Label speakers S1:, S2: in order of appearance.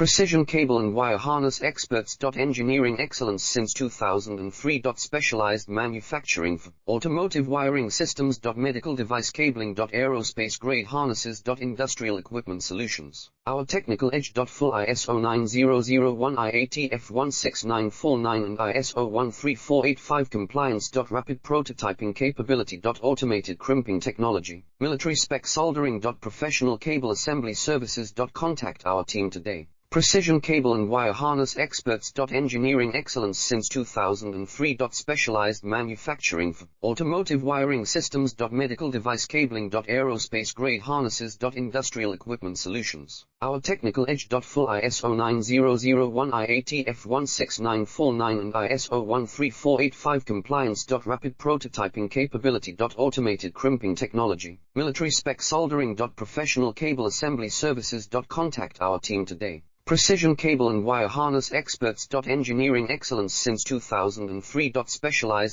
S1: Precision cable and wire harness experts. Engineering excellence since 2003. Specialized manufacturing for automotive wiring systems. Medical device cabling. Aerospace grade harnesses. Industrial equipment solutions. Our technical edge. Full ISO 9001 IATF 16949 and ISO 13485 compliance. Rapid prototyping capability. Automated crimping technology. Military spec soldering. Professional cable assembly services. Contact our team today. Precision cable and wire harness experts. Engineering excellence since 2003. Specialized manufacturing for automotive wiring systems. Medical device cabling. Aerospace grade harnesses. Industrial equipment solutions. Our technical edge. Full ISO 9001 IATF 16949 and ISO 13485 compliance. Rapid prototyping capability. Automated crimping technology. Military spec soldering. Professional cable assembly services. Contact our team today. Precision cable and wire harness experts. Engineering excellence since 2003. Specialized